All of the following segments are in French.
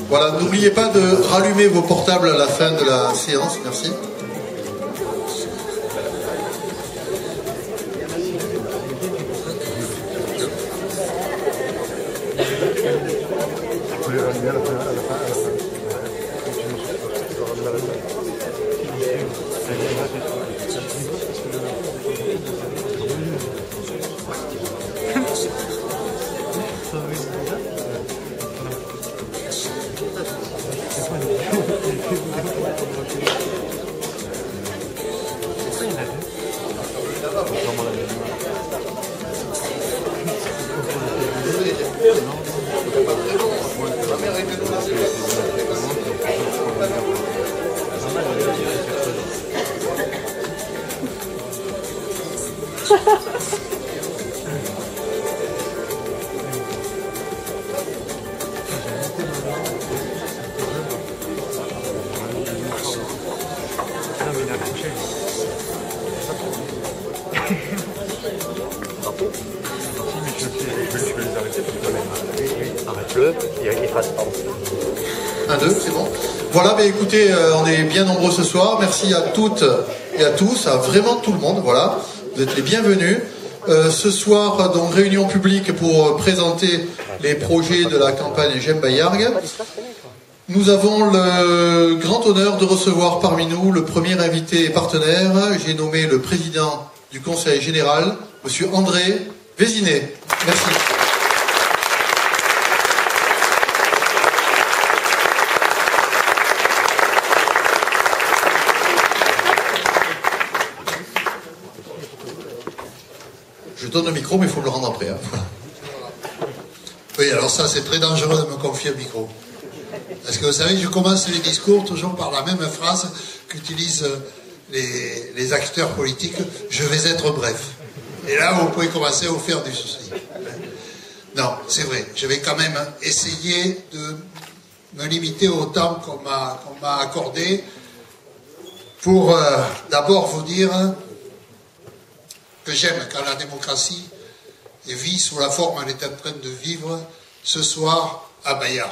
Voilà, n'oubliez pas de rallumer vos portables à la fin de la séance, merci. Un, deux, c'est bon. Voilà, mais écoutez, on est bien nombreux ce soir. Merci à toutes et à tous, à vraiment tout le monde. Voilà, vous êtes les bienvenus. Ce soir, donc, réunion publique pour présenter les projets de la campagne J'aime Bayargues. Nous avons le grand honneur de recevoir parmi nous le premier invité et partenaire. J'ai nommé le président du Conseil général, monsieur André Vézinet. Merci. Je donne le micro, mais il faut me le rendre après. Hein. Voilà. Oui, alors ça, c'est très dangereux de me confier le micro. Parce que vous savez, je commence les discours toujours par la même phrase qu'utilisent les acteurs politiques. Je vais être bref. Et là, vous pouvez commencer à vous faire du souci. Non, c'est vrai. Je vais quand même essayer de me limiter au temps qu'on m'a accordé pour d'abord vous dire que j'aime quand la démocratie vit sous la forme qu'elle est en train de vivre ce soir à Bayargues.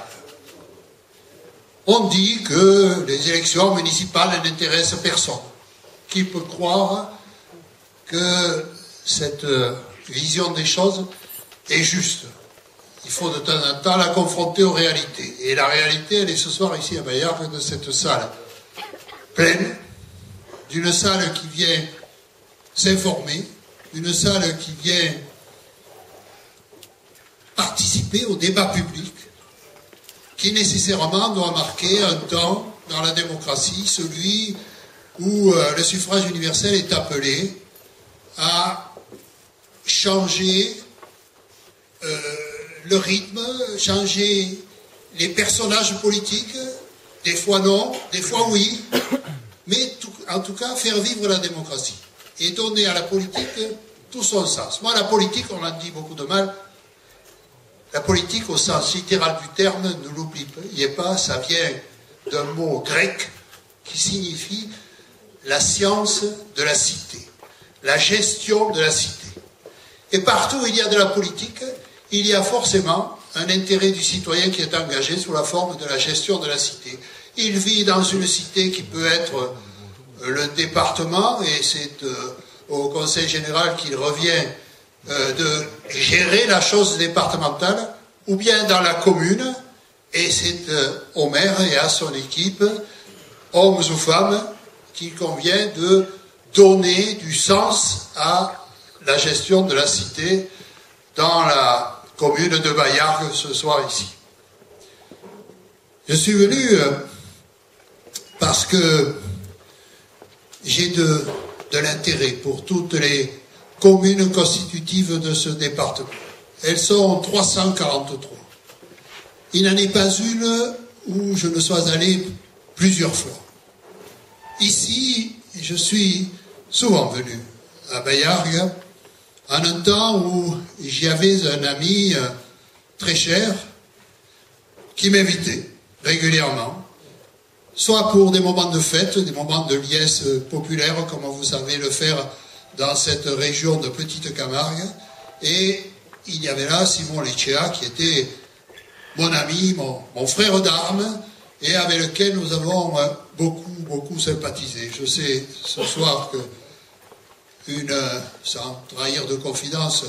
On dit que les élections municipales n'intéressent personne. Qui peut croire que cette vision des choses est juste? Il faut de temps en temps la confronter aux réalités. Et la réalité, elle est ce soir ici à Bayargues, de cette salle pleine, d'une salle qui vient s'informer, une salle qui vient participer au débat public, qui nécessairement doit marquer un temps dans la démocratie, celui où le suffrage universel est appelé à changer le rythme, changer les personnages politiques, des fois non, des fois oui, mais en tout cas faire vivre la démocratie et donner à la politique tout son sens. Moi, la politique, on en dit beaucoup de mal. La politique, au sens littéral du terme, ne l'oubliez pas, ça vient d'un mot grec qui signifie la science de la cité, la gestion de la cité. Et partout où il y a de la politique, il y a forcément un intérêt du citoyen qui est engagé sous la forme de la gestion de la cité. Il vit dans une cité qui peut être le département, et c'est au Conseil général qu'il revient de gérer la chose départementale, ou bien dans la commune, et c'est au maire et à son équipe, hommes ou femmes, qu'il convient de donner du sens à la gestion de la cité dans la commune de Bayargues ce soir ici. Je suis venu parce que j'ai de l'intérêt pour toutes les communes constitutives de ce département. Elles sont 343. Il n'en est pas une où je ne sois allé plusieurs fois. Ici, je suis souvent venu à Bayargues en un temps où j'y avais un ami très cher qui m'invitait régulièrement, soit pour des moments de fête, des moments de liesse populaire, comme vous savez le faire dans cette région de Petite Camargue, et il y avait là Simon Lecea qui était mon ami, mon frère d'armes, et avec lequel nous avons beaucoup sympathisé. Je sais ce soir que sans trahir de confidence,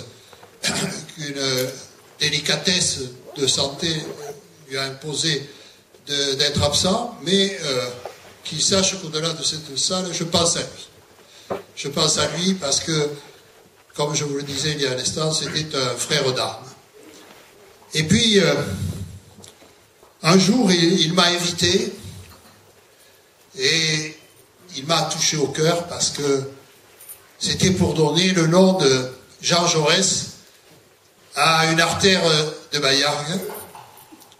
qu'une délicatesse de santé lui a imposé d'être absent, mais qu'il sache qu'au-delà de cette salle, je pense à lui. Je pense à lui parce que, comme je vous le disais il y a un instant, c'était un frère d'armes. Et puis, un jour, il m'a invité et il m'a touché au cœur parce que c'était pour donner le nom de Jean Jaurès à une artère de Baillargues,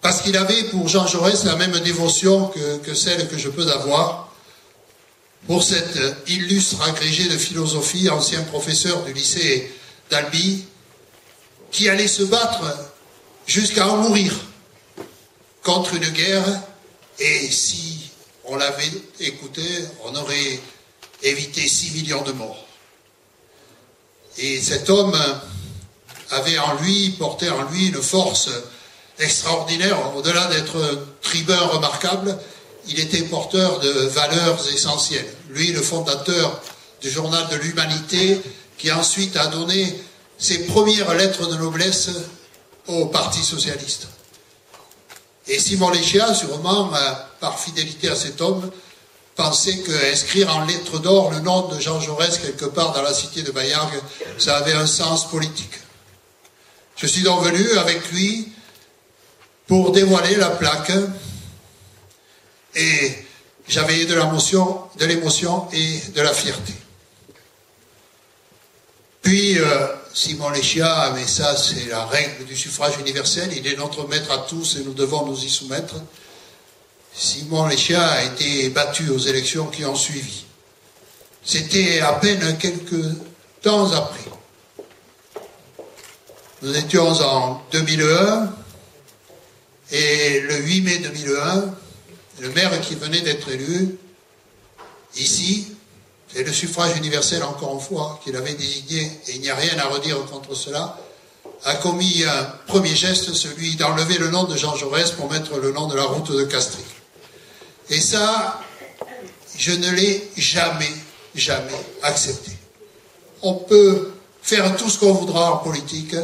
parce qu'il avait pour Jean Jaurès la même dévotion que celle que je peux avoir pour cet illustre agrégé de philosophie, ancien professeur du lycée d'Albi, qui allait se battre jusqu'à en mourir contre une guerre, et si on l'avait écouté, on aurait évité 6 millions de morts. Et cet homme avait en lui, porté en lui une force extraordinaire. Au-delà d'être un tribun remarquable, il était porteur de valeurs essentielles. Lui, le fondateur du journal de l'Humanité, qui ensuite a donné ses premières lettres de noblesse au Parti socialiste. Et Simon Léchia, sûrement, par fidélité à cet homme, pensait qu'inscrire en lettres d'or le nom de Jean Jaurès quelque part dans la cité de Baillargues, ça avait un sens politique. Je suis donc venu avec lui pour dévoiler la plaque, et j'avais de l'émotion et de la fierté. Puis Simon Léchia, mais ça c'est la règle du suffrage universel, il est notre maître à tous et nous devons nous y soumettre. Simon Léchia a été battu aux élections qui ont suivi. C'était à peine quelques temps après. Nous étions en 2001, et le 8 mai 2001, le maire qui venait d'être élu, ici, c'est le suffrage universel encore une fois, qu'il avait désigné, et il n'y a rien à redire contre cela, a commis un premier geste, celui d'enlever le nom de Jean Jaurès pour mettre le nom de la route de Castries. Et ça, je ne l'ai jamais accepté. On peut faire tout ce qu'on voudra en politique,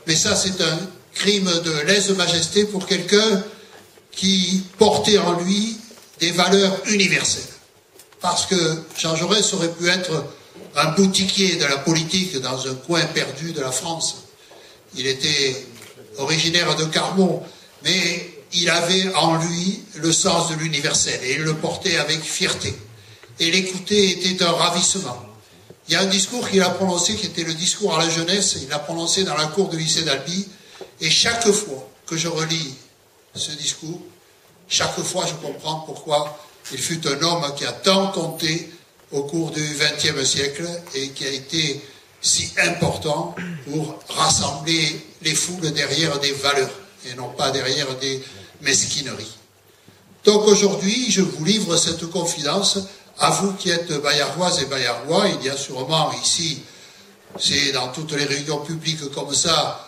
mais ça c'est un crime de lèse-majesté pour quelqu'un qui portait en lui des valeurs universelles. Parce que Jean Jaurès aurait pu être un boutiquier de la politique dans un coin perdu de la France. Il était originaire de Carmont, mais il avait en lui le sens de l'universel et il le portait avec fierté. Et l'écouter était un ravissement. Il y a un discours qu'il a prononcé qui était le discours à la jeunesse, il l'a prononcé dans la cour du lycée d'Albi, et chaque fois que je relis ce discours, chaque fois je comprends pourquoi il fut un homme qui a tant compté au cours du XXe siècle et qui a été si important pour rassembler les foules derrière des valeurs et non pas derrière des mesquineries. Donc aujourd'hui, je vous livre cette confidence à vous qui êtes Baillargoises et Baillargois. Il y a sûrement ici, c'est dans toutes les réunions publiques comme ça,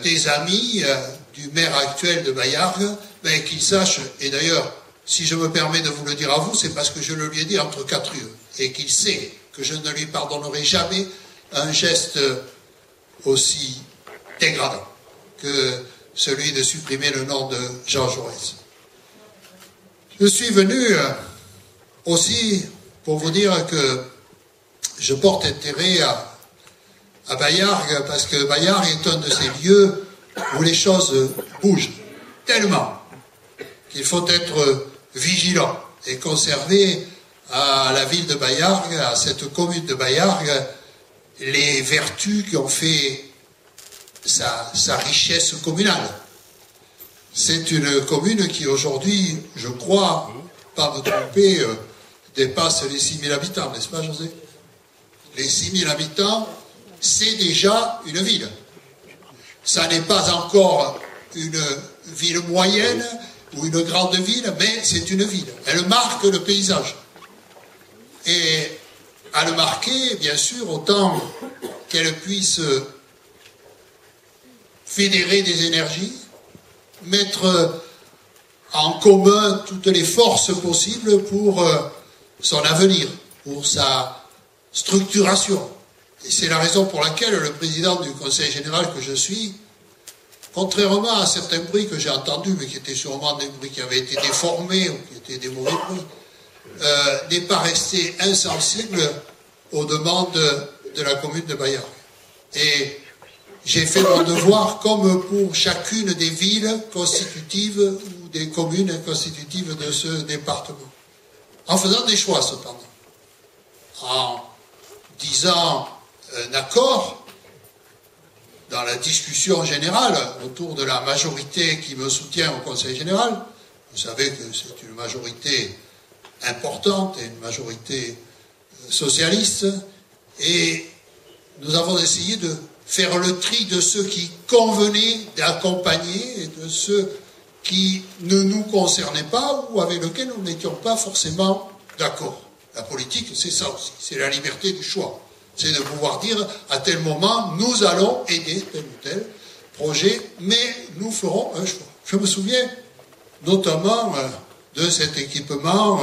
des amis du maire actuel de Baillargues, mais qu'ils sachent, et d'ailleurs, si je me permets de vous le dire à vous, c'est parce que je le lui ai dit entre 4 yeux, et qu'il sait que je ne lui pardonnerai jamais un geste aussi dégradant que celui de supprimer le nom de Jean Jaurès. Je suis venu aussi pour vous dire que je porte intérêt à Baillargues, parce que Baillargues est un de ces lieux où les choses bougent tellement qu'il faut être vigilant et conserver à la ville de Baillargues, à cette commune de Baillargues, les vertus qui ont fait sa richesse communale. C'est une commune qui aujourd'hui, je crois, pas me tromper, dépasse les 6 000 habitants, n'est-ce pas José? Les 6 000 habitants, c'est déjà une ville. Ça n'est pas encore une ville moyenne ou une grande ville, mais c'est une ville. Elle marque le paysage. Et à le marquer, bien sûr, autant qu'elle puisse fédérer des énergies, mettre en commun toutes les forces possibles pour son avenir, pour sa structuration. Et c'est la raison pour laquelle le président du Conseil général que je suis, contrairement à certains bruits que j'ai entendus, mais qui étaient sûrement des bruits qui avaient été déformés ou qui étaient des mauvais bruits, n'est pas resté insensible aux demandes de la commune de Bayard. Et j'ai fait mon devoir comme pour chacune des villes constitutives ou des communes constitutives de ce département. En faisant des choix cependant. En disant un accord dans la discussion générale autour de la majorité qui me soutient au Conseil général. Vous savez que c'est une majorité importante et une majorité socialiste. Et nous avons essayé de faire le tri de ceux qui convenaient d'accompagner et de ceux qui ne nous concernaient pas ou avec lesquels nous n'étions pas forcément d'accord. La politique, c'est ça aussi, c'est la liberté du choix. C'est de pouvoir dire, à tel moment, nous allons aider tel ou tel projet, mais nous ferons un choix. Je me souviens notamment de cet équipement,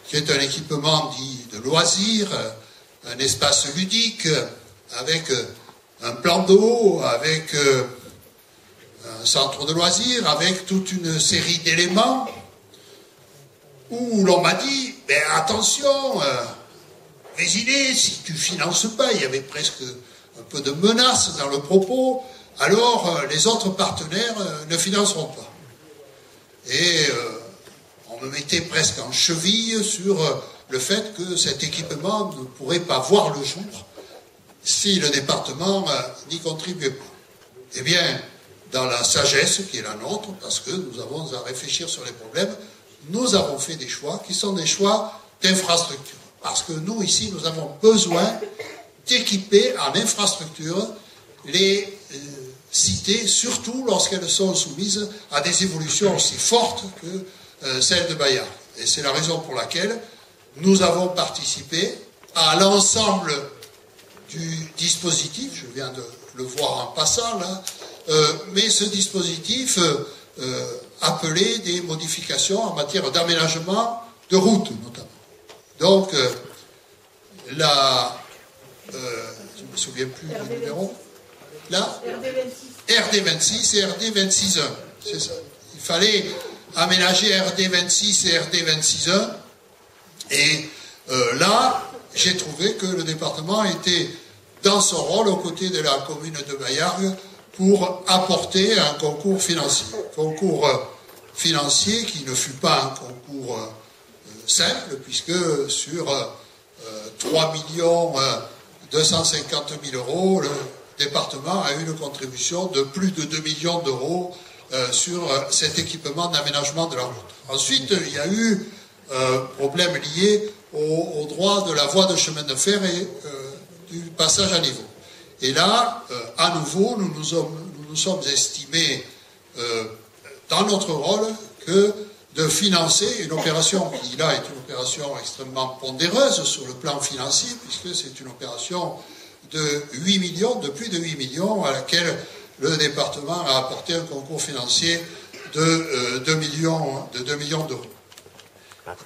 qui est un équipement dit de loisirs, un espace ludique, avec un plan d'eau, avec un centre de loisirs, avec toute une série d'éléments, où l'on m'a dit, ben attention, Vésiné, si tu finances pas, il y avait presque un peu de menace dans le propos, alors les autres partenaires ne financeront pas. Et on me mettait presque en cheville sur le fait que cet équipement ne pourrait pas voir le jour si le département n'y contribuait pas. Eh bien, dans la sagesse qui est la nôtre, parce que nous avons à réfléchir sur les problèmes, nous avons fait des choix qui sont des choix d'infrastructure. Parce que nous, ici, nous avons besoin d'équiper en infrastructure les cités, surtout lorsqu'elles sont soumises à des évolutions aussi fortes que celles de Bayard. Et c'est la raison pour laquelle nous avons participé à l'ensemble du dispositif, je viens de le voir en passant là, mais ce dispositif appelait des modifications en matière d'aménagement de routes notamment. Donc, je ne me souviens plus du numéro, là, RD26 et RD26.1, c'est ça. Il fallait aménager RD26 et RD26.1, et là, j'ai trouvé que le département était dans son rôle aux côtés de la commune de Bayargues pour apporter un concours financier. Concours financier qui ne fut pas un concours simple, puisque sur 3 250 000 euros, le département a eu une contribution de plus de 2 millions d'euros sur cet équipement d'aménagement de la route. Ensuite, il y a eu un problème lié au droit de la voie de chemin de fer et du passage à niveau. Et là, à nouveau, nous nous sommes estimés dans notre rôle que de financer une opération qui, là, est une opération extrêmement pondéreuse sur le plan financier, puisque c'est une opération de 8 millions, de plus de 8 millions, à laquelle le département a apporté un concours financier de 2 millions d'euros.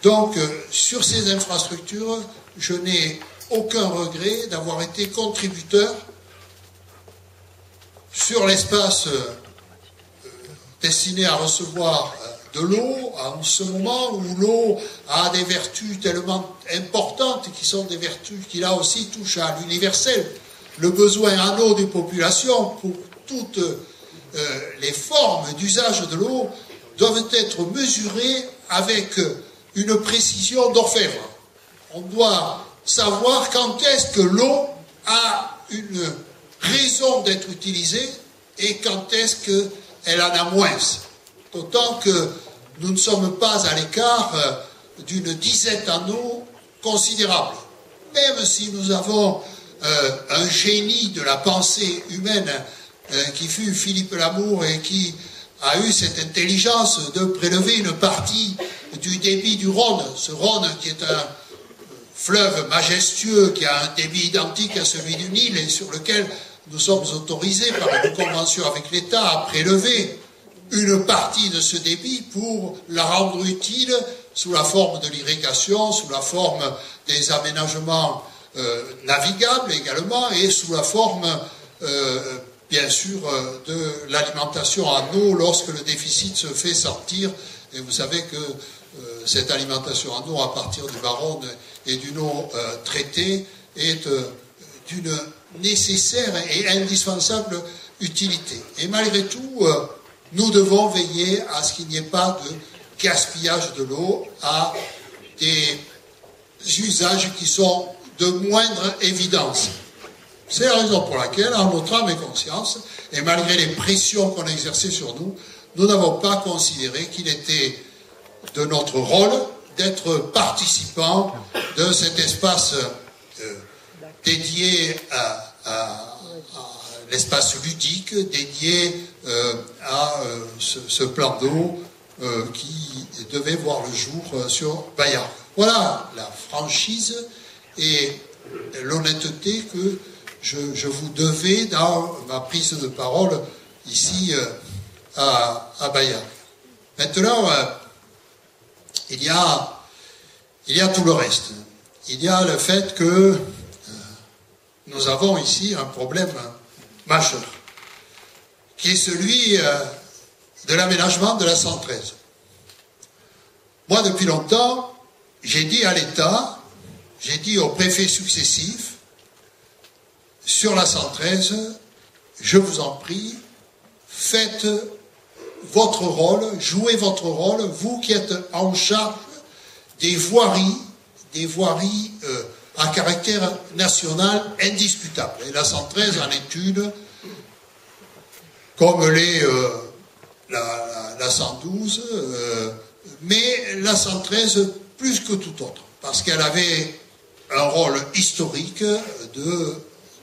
Donc, sur ces infrastructures, je n'ai aucun regret d'avoir été contributeur sur l'espace destiné à recevoir de l'eau, en ce moment où l'eau a des vertus tellement importantes, qui sont des vertus qui là aussi touchent à l'universel, le besoin en eau des populations pour toutes les formes d'usage de l'eau doivent être mesurées avec une précision d'orfèvre. On doit savoir quand est-ce que l'eau a une raison d'être utilisée et quand est-ce qu'elle en a moins. D'autant que nous ne sommes pas à l'écart d'une disette en eau considérable. Même si nous avons un génie de la pensée humaine qui fut Philippe Lamour et qui a eu cette intelligence de prélever une partie du débit du Rhône, ce Rhône qui est un fleuve majestueux, qui a un débit identique à celui du Nil et sur lequel nous sommes autorisés par une convention avec l'État à prélever une partie de ce débit pour la rendre utile sous la forme de l'irrigation, sous la forme des aménagements navigables également, et sous la forme, bien sûr, de l'alimentation en eau lorsque le déficit se fait sortir. Et vous savez que cette alimentation en eau à partir du Baronne et d'une eau traitée est d'une nécessaire et indispensable utilité. Et malgré tout, nous devons veiller à ce qu'il n'y ait pas de gaspillage de l'eau, à des usages qui sont de moindre évidence. C'est la raison pour laquelle, en notre âme et conscience, et malgré les pressions qu'on a exercées sur nous, nous n'avons pas considéré qu'il était de notre rôle d'être participants de cet espace dédié à l'espace ludique, dédié à ce plan d'eau qui devait voir le jour sur Bayard. Voilà la franchise et l'honnêteté que je vous devais dans ma prise de parole ici à Bayard. Maintenant, il y a tout le reste. Il y a le fait que nous avons ici un problème majeur, qui est celui de l'aménagement de la 113. Moi, depuis longtemps, j'ai dit à l'État, j'ai dit aux préfets successifs, sur la 113, je vous en prie, faites votre rôle, jouez votre rôle, vous qui êtes en charge des voiries à caractère national indiscutable. Et la 113 en est une, comme la 112, mais la 113 plus que tout autre, parce qu'elle avait un rôle historique de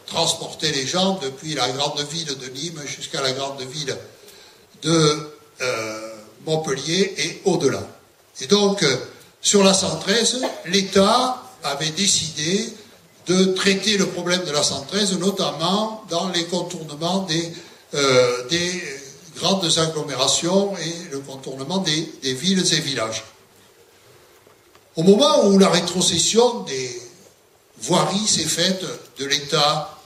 transporter les gens depuis la grande ville de Nîmes jusqu'à la grande ville de Montpellier et au-delà. Et donc, sur la 113, l'État avait décidé de traiter le problème de la 113, notamment dans les contournements des grandes agglomérations et le contournement des villes et villages. Au moment où la rétrocession des voiries s'est faite de l'État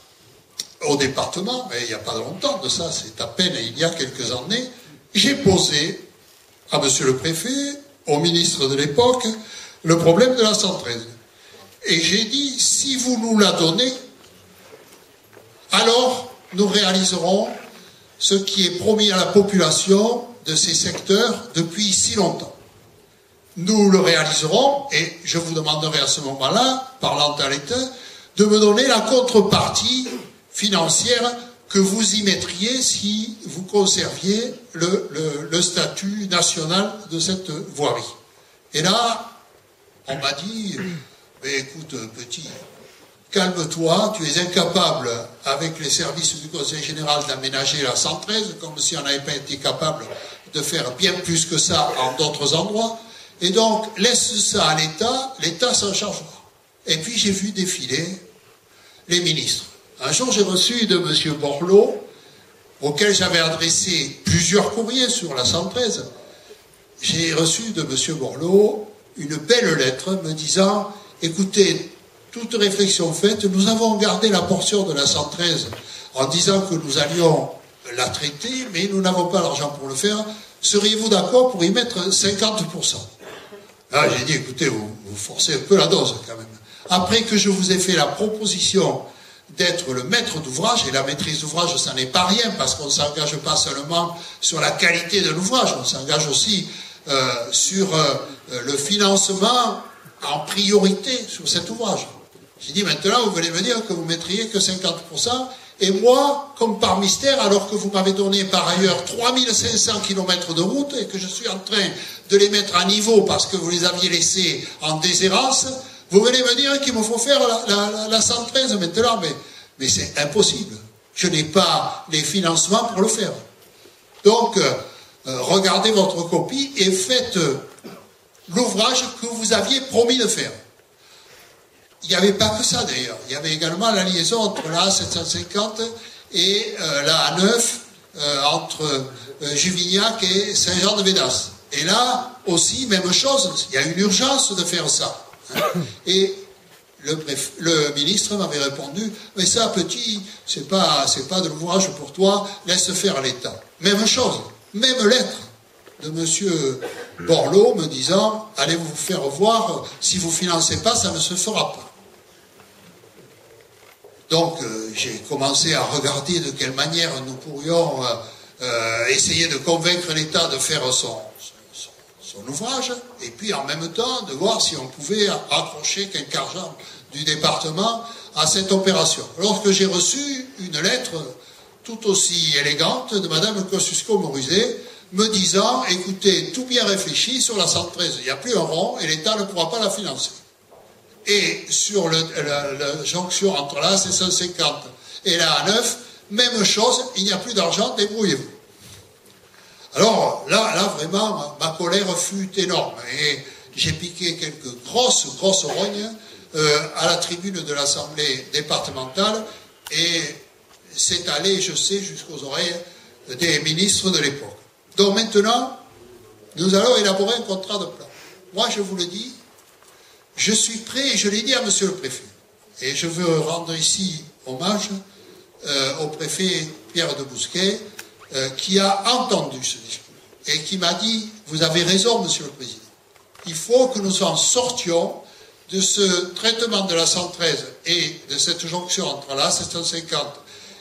au département, mais il n'y a pas longtemps de ça, c'est à peine il y a quelques années, j'ai posé à monsieur le préfet, au ministre de l'époque, le problème de la 113. Et j'ai dit, si vous nous la donnez, alors nous réaliserons ce qui est promis à la population de ces secteurs depuis si longtemps. Nous le réaliserons, et je vous demanderai à ce moment-là, parlant à l'État, de me donner la contrepartie financière que vous y mettriez si vous conserviez le statut national de cette voirie. Et là, on m'a dit, mais écoute, petit, calme-toi, tu es incapable, avec les services du Conseil général, d'aménager la 113, comme si on n'avait pas été capable de faire bien plus que ça en d'autres endroits. Et donc, laisse ça à l'État, l'État s'en chargera. Et puis, j'ai vu défiler les ministres. Un jour, j'ai reçu de M. Borloo, auquel j'avais adressé plusieurs courriers sur la 113, j'ai reçu de M. Borloo une belle lettre me disant « Écoutez, toute réflexion faite, nous avons gardé la portion de la 113 en disant que nous allions la traiter, mais nous n'avons pas l'argent pour le faire. Seriez-vous d'accord pour y mettre 50% ?» Là, j'ai dit « Écoutez, vous forcez un peu la dose quand même. » Après que je vous ai fait la proposition d'être le maître d'ouvrage, et la maîtrise d'ouvrage, ça n'est pas rien, parce qu'on ne s'engage pas seulement sur la qualité de l'ouvrage, on s'engage aussi sur le financement en priorité sur cet ouvrage. J'ai dit, maintenant, vous venez me dire que vous mettriez que 50%, et moi, comme par mystère, alors que vous m'avez donné par ailleurs 3500 km de route, et que je suis en train de les mettre à niveau parce que vous les aviez laissés en déshérence, vous venez me dire qu'il me faut faire la 113 maintenant, mais c'est impossible. Je n'ai pas les financements pour le faire. Donc, regardez votre copie et faites l'ouvrage que vous aviez promis de faire. Il n'y avait pas que ça d'ailleurs. Il y avait également la liaison entre la A750 et la A9 entre Juvignac et Saint-Jean-de-Védas. Et là aussi, même chose, il y a une urgence de faire ça. Hein. Et le ministre m'avait répondu, mais ça, petit, c'est pas de l'ouvrage pour toi, laisse faire l'État. Même chose, même lettre de monsieur Borloo me disant, allez vous faire voir, si vous financez pas, ça ne se fera pas. Donc, j'ai commencé à regarder de quelle manière nous pourrions essayer de convaincre l'État de faire son ouvrage, et puis en même temps de voir si on pouvait accrocher quelque argent du département à cette opération. Lorsque j'ai reçu une lettre tout aussi élégante de Madame Kosciusko-Morizet, me disant, écoutez, tout bien réfléchi, sur la 113, il n'y a plus un rond, et l'État ne pourra pas la financer. Et sur la jonction entre la 750 et la A9, même chose, il n'y a plus d'argent, débrouillez-vous. Alors là vraiment, ma colère fut énorme et j'ai piqué quelques grosses rognes à la tribune de l'Assemblée départementale et c'est allé, je sais, jusqu'aux oreilles des ministres de l'époque. Donc maintenant, nous allons élaborer un contrat de plan. Moi, je vous le dis, je suis prêt, et je l'ai dit à monsieur le préfet, et je veux rendre ici hommage au préfet Pierre de Bousquet, qui a entendu ce discours et qui m'a dit, vous avez raison, monsieur le président, il faut que nous en sortions de ce traitement de la 113 et de cette jonction entre la 750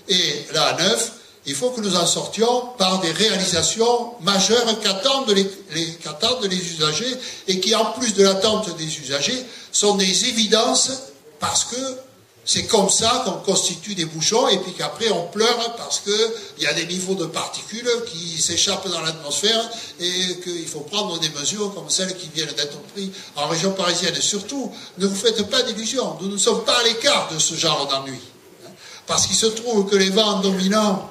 et la A9, il faut que nous en sortions par des réalisations majeures qu'attendent les usagers et qui, en plus de l'attente des usagers, sont des évidences parce que c'est comme ça qu'on constitue des bouchons et puis qu'après on pleure parce qu'il y a des niveaux de particules qui s'échappent dans l'atmosphère et qu'il faut prendre des mesures comme celles qui viennent d'être prises en région parisienne. Et surtout, ne vous faites pas d'illusions, nous ne sommes pas à l'écart de ce genre d'ennui. Parce qu'il se trouve que les vents dominants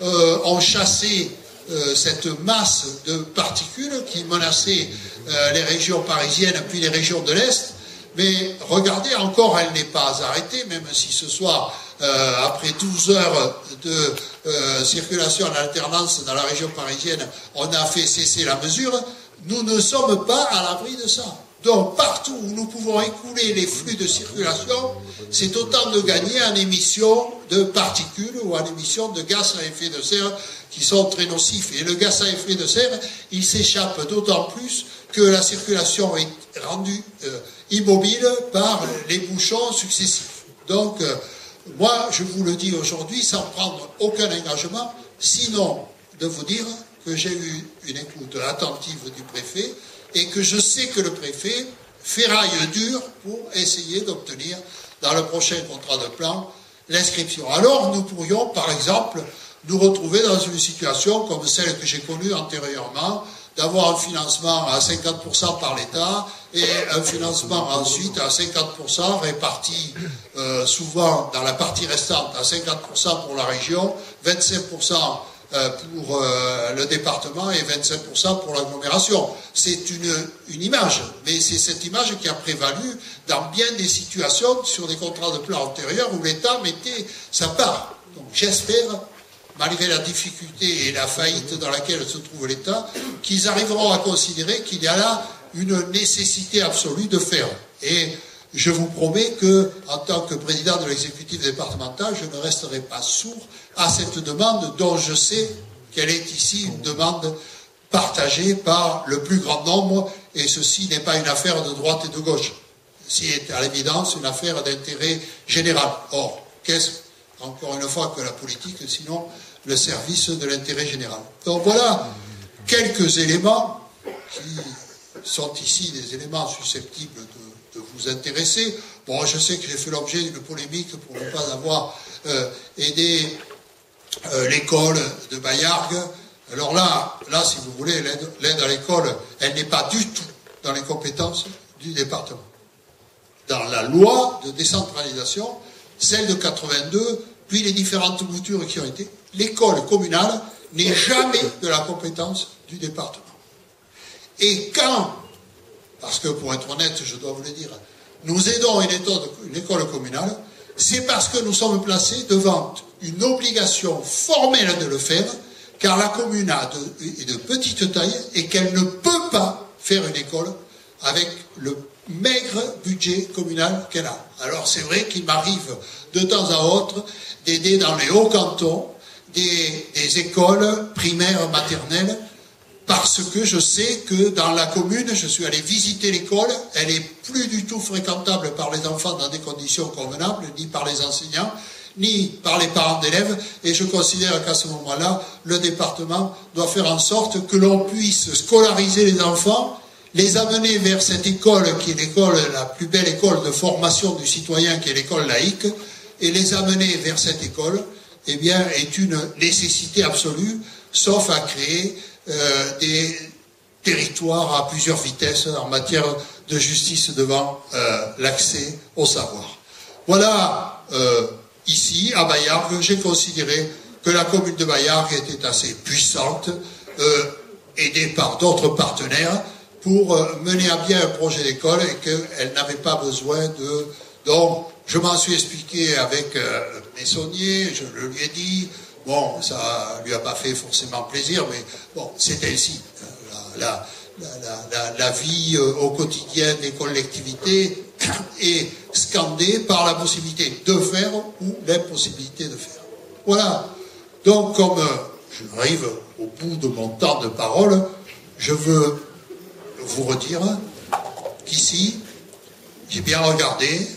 ont chassé cette masse de particules qui menaçaient les régions parisiennes puis les régions de l'Est. Mais regardez, encore, elle n'est pas arrêtée, même si ce soir, après 12 heures de circulation en alternance dans la région parisienne, on a fait cesser la mesure, nous ne sommes pas à l'abri de ça. Donc, partout où nous pouvons écouler les flux de circulation, c'est autant de gagner en émissions de particules ou en émissions de gaz à effet de serre qui sont très nocifs. Et le gaz à effet de serre, il s'échappe d'autant plus que la circulation est rendue immobile par les bouchons successifs. Donc, moi, je vous le dis aujourd'hui sans prendre aucun engagement, sinon de vous dire que j'ai eu une écoute attentive du préfet et que je sais que le préfet ferraille dur pour essayer d'obtenir dans le prochain contrat de plan l'inscription. Alors, nous pourrions, par exemple, nous retrouver dans une situation comme celle que j'ai connue antérieurement, d'avoir un financement à 50% par l'État et un financement ensuite à 50% réparti souvent dans la partie restante à 50% pour la région, 25% pour le département et 25% pour l'agglomération. C'est une image, mais c'est cette image qui a prévalu dans bien des situations sur des contrats de plan antérieurs où l'État mettait sa part. Donc j'espère, malgré la difficulté et la faillite dans laquelle se trouve l'État, qu'ils arriveront à considérer qu'il y a là une nécessité absolue de faire. Et je vous promets que, en tant que président de l'exécutif départemental, je ne resterai pas sourd à cette demande dont je sais qu'elle est ici une demande partagée par le plus grand nombre, et ceci n'est pas une affaire de droite et de gauche. C'est à l'évidence une affaire d'intérêt général. Or, qu'est-ce, encore une fois, que la politique, sinon le service de l'intérêt général. Donc voilà quelques éléments qui sont ici des éléments susceptibles de vous intéresser. Bon, je sais que j'ai fait l'objet d'une polémique pour ne pas avoir aidé l'école de Bayargues. Alors là, si vous voulez, l'aide à l'école, elle n'est pas du tout dans les compétences du département. Dans la loi de décentralisation, celle de 82, puis les différentes boutures qui ont été, l'école communale n'est jamais de la compétence du département. Et quand, parce que pour être honnête, je dois vous le dire, nous aidons une école communale, c'est parce que nous sommes placés devant une obligation formelle de le faire, car la commune est de petite taille et qu'elle ne peut pas faire une école avec le maigre budget communal qu'elle a. Alors c'est vrai qu'il m'arrive de temps à autre d'aider dans les hauts cantons des écoles primaires, maternelles, parce que je sais que dans la commune, je suis allé visiter l'école, elle est plus du tout fréquentable par les enfants dans des conditions convenables, ni par les enseignants, ni par les parents d'élèves, et je considère qu'à ce moment-là, le département doit faire en sorte que l'on puisse scolariser les enfants, les amener vers cette école qui est l'école, la plus belle école de formation du citoyen, qui est l'école laïque, et les amener vers cette école, eh bien, est une nécessité absolue, sauf à créer des territoires à plusieurs vitesses en matière de justice devant l'accès au savoir. Voilà, ici, à Baillargues, j'ai considéré que la commune de Baillargues était assez puissante, aidée par d'autres partenaires, pour mener à bien un projet d'école et qu'elle n'avait pas besoin de... Donc, je m'en suis expliqué avec Messonnier, je le lui ai dit, bon, ça lui a pas fait forcément plaisir, mais bon, c'est ainsi. La vie au quotidien des collectivités est scandée par la possibilité de faire ou l'impossibilité de faire. Voilà. Donc, comme j'arrive au bout de mon temps de parole, je veux vous redire qu'ici, j'ai bien regardé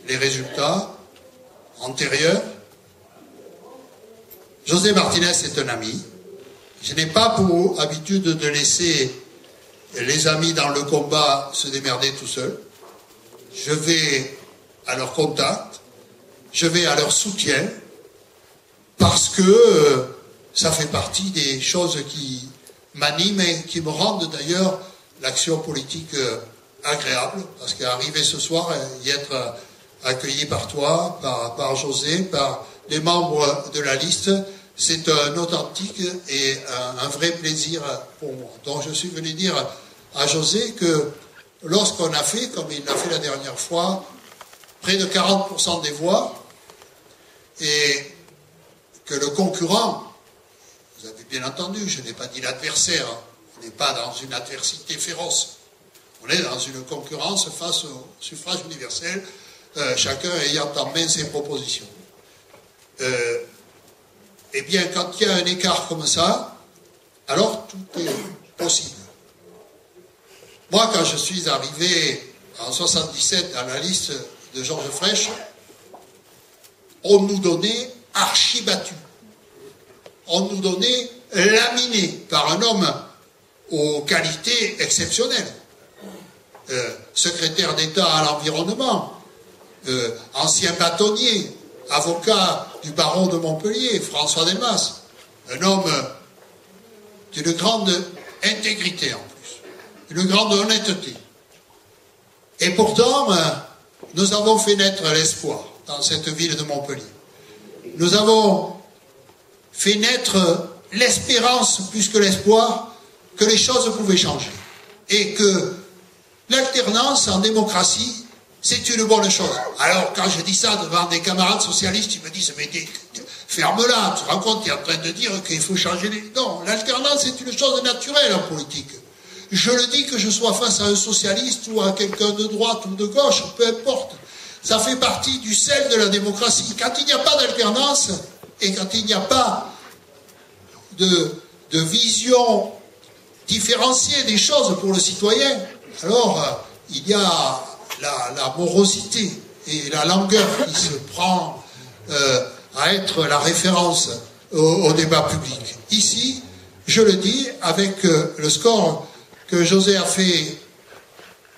les résultats antérieurs. José Martinez est un ami. Je n'ai pas pour habitude de laisser les amis dans le combat se démerder tout seuls. Je vais à leur contact, je vais à leur soutien, parce que ça fait partie des choses qui m'animent et qui me rendent d'ailleurs l'action politique agréable, parce qu'arriver ce soir et y être accueilli par toi, par José, par les membres de la liste, c'est un authentique et un vrai plaisir pour moi. Donc je suis venu dire à José que lorsqu'on a fait, comme il l'a fait la dernière fois, près de 40% des voix, et que le concurrent, vous avez bien entendu, je n'ai pas dit l'adversaire, on n'est pas dans une adversité féroce, on est dans une concurrence face au suffrage universel, chacun ayant en main ses propositions. Eh bien, quand il y a un écart comme ça, alors tout est possible. Moi, quand je suis arrivé en 77 dans la liste de Georges Frêche, on nous donnait archi-battu. On nous donnait laminé par un homme aux qualités exceptionnelles. Secrétaire d'État à l'environnement, ancien bâtonnier, avocat du barreau de Montpellier, François Delmas, un homme d'une grande intégrité en plus, une grande honnêteté. Et pourtant, nous avons fait naître l'espoir dans cette ville de Montpellier. Nous avons fait naître l'espérance plus que l'espoir que les choses pouvaient changer. Et que l'alternance en démocratie, c'est une bonne chose. Alors, quand je dis ça devant des camarades socialistes, ils me disent, mais ferme-la, tu te rends compte, tu es en train de dire qu'il faut changer les... Non, l'alternance est une chose naturelle en politique. Je le dis que je sois face à un socialiste ou à quelqu'un de droite ou de gauche, peu importe. Ça fait partie du sel de la démocratie. Quand il n'y a pas d'alternance, et quand il n'y a pas de vision différenciée des choses pour le citoyen, alors il y a la morosité et la langueur qui se prend à être la référence au débat public. Ici, je le dis, avec le score que José a fait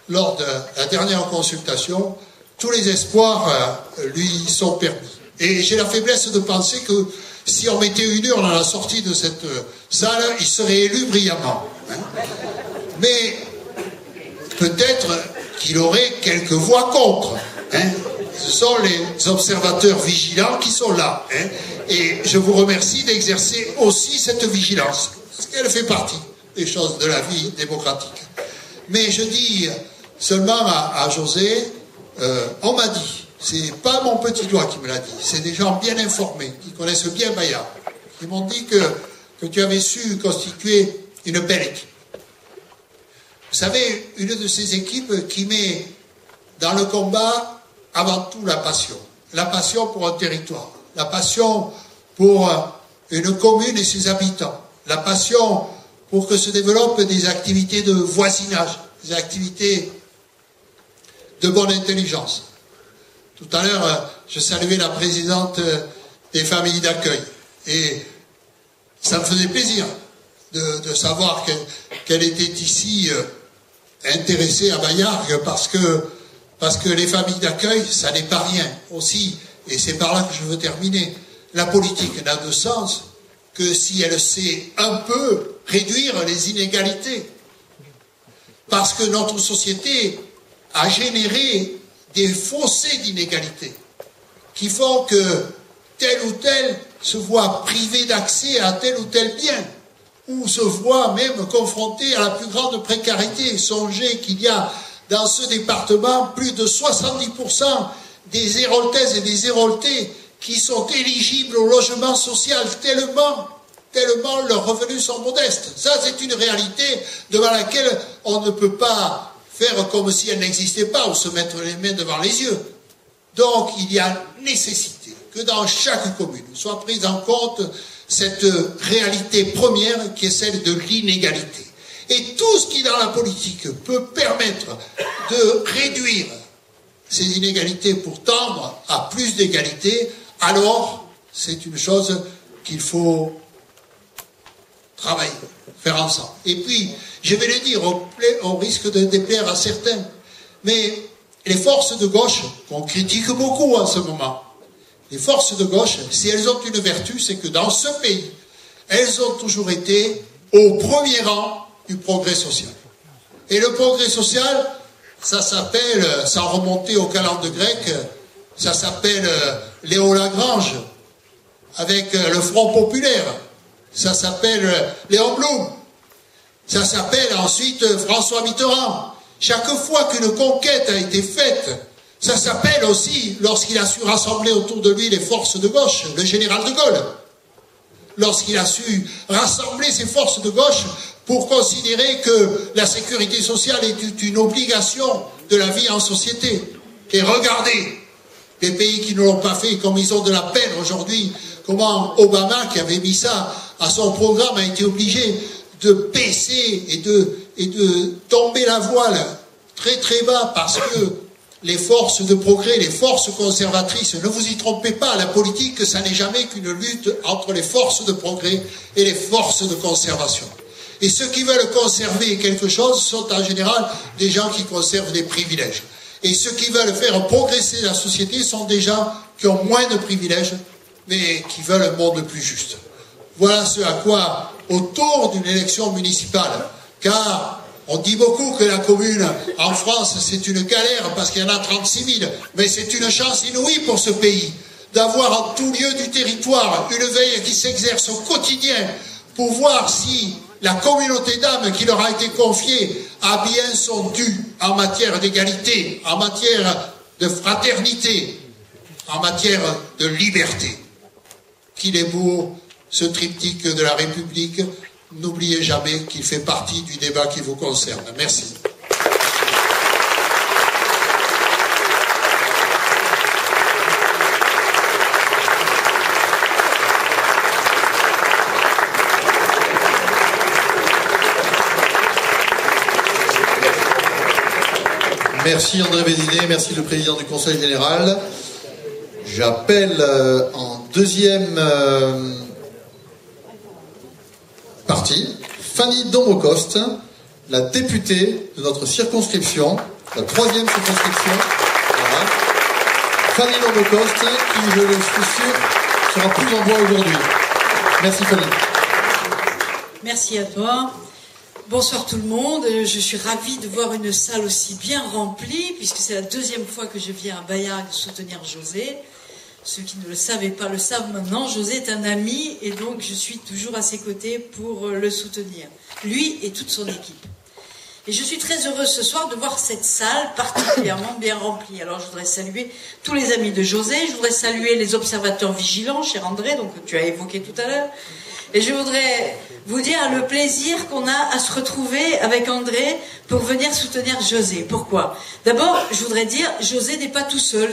lors de la dernière consultation, tous les espoirs lui sont permis. Et j'ai la faiblesse de penser que si on mettait une urne à la sortie de cette salle, il serait élu brillamment. Hein. Mais peut-être qu'il aurait quelques voix contre. Hein. Ce sont les observateurs vigilants qui sont là. Hein. Et je vous remercie d'exercer aussi cette vigilance, parce qu'elle fait partie des choses de la vie démocratique. Mais je dis seulement à José, on m'a dit c'est pas mon petit doigt qui me l'a dit, c'est des gens bien informés, qui connaissent bien Bayard, qui m'ont dit que tu avais su constituer une belle équipe. Vous savez, une de ces équipes qui met dans le combat avant tout la passion pour un territoire, la passion pour une commune et ses habitants, la passion pour que se développent des activités de voisinage, des activités de bonne intelligence. Tout à l'heure, je saluais la présidente des familles d'accueil et ça me faisait plaisir de savoir qu'elle était ici intéressée à Bayard parce que les familles d'accueil, ça n'est pas rien aussi, et c'est par là que je veux terminer. La politique n'a de sens que si elle sait un peu réduire les inégalités. Parce que notre société a généré des fossés d'inégalités qui font que tel ou tel se voit privé d'accès à tel ou tel bien, ou se voit même confronté à la plus grande précarité. Songez qu'il y a dans ce département plus de 70% des Héroltaises et des Héroltais qui sont éligibles au logement social tellement leurs revenus sont modestes. Ça, c'est une réalité devant laquelle on ne peut pas faire comme si elle n'existait pas ou se mettre les mains devant les yeux. Donc, il y a nécessité que dans chaque commune soit prise en compte cette réalité première qui est celle de l'inégalité. Et tout ce qui, dans la politique, peut permettre de réduire ces inégalités pour tendre à plus d'égalité, alors c'est une chose qu'il faut travailler, faire ensemble. Et puis, je vais le dire, au risque de déplaire à certains, mais les forces de gauche, qu'on critique beaucoup en ce moment, les forces de gauche, si elles ont une vertu, c'est que dans ce pays, elles ont toujours été au premier rang du progrès social. Et le progrès social, ça s'appelle, sans remonter aux calendes grecques, ça s'appelle Léon Lagrange, avec le Front populaire. Ça s'appelle Léon Blum. Ça s'appelle ensuite François Mitterrand. Chaque fois qu'une conquête a été faite, ça s'appelle aussi, lorsqu'il a su rassembler autour de lui les forces de gauche, le général de Gaulle. Lorsqu'il a su rassembler ces forces de gauche pour considérer que la sécurité sociale est une obligation de la vie en société. Et regardez, les pays qui ne l'ont pas fait, comme ils ont de la peine aujourd'hui, comment Obama, qui avait mis ça à son programme, a été obligé de baisser et de tomber la voile très très bas parce que les forces de progrès, les forces conservatrices, ne vous y trompez pas, la politique, ça n'est jamais qu'une lutte entre les forces de progrès et les forces de conservation. Et ceux qui veulent conserver quelque chose sont en général des gens qui conservent des privilèges. Et ceux qui veulent faire progresser la société sont des gens qui ont moins de privilèges, mais qui veulent un monde plus juste. Voilà ce à quoi, autour d'une élection municipale, car on dit beaucoup que la commune en France c'est une galère parce qu'il y en a 36 000, mais c'est une chance inouïe pour ce pays d'avoir en tout lieu du territoire une veille qui s'exerce au quotidien pour voir si la communauté d'âme qui leur a été confiée a bien son dû en matière d'égalité, en matière de fraternité, en matière de liberté. Qu'il est beau ce triptyque de la République. N'oubliez jamais qu'il fait partie du débat qui vous concerne. Merci. Merci André Vézinet, merci le président du Conseil général. J'appelle en deuxième partie Fanny Dombocost, la députée de notre circonscription, la 3e circonscription. Voilà. Fanny Dombocost, qui, je le suis sûr, sera plus en voix aujourd'hui. Merci Fanny. Merci à toi. Bonsoir tout le monde. Je suis ravie de voir une salle aussi bien remplie, puisque c'est la 2e fois que je viens à Bayard soutenir José. Ceux qui ne le savaient pas le savent maintenant. José est un ami et donc je suis toujours à ses côtés pour le soutenir, lui et toute son équipe. Et je suis très heureuse ce soir de voir cette salle particulièrement bien remplie. Alors je voudrais saluer tous les amis de José, je voudrais saluer les observateurs vigilants, cher André, donc que tu as évoqué tout à l'heure. Et je voudrais vous dire le plaisir qu'on a à se retrouver avec André pour venir soutenir José. Pourquoi? D'abord, je voudrais dire, José n'est pas tout seul.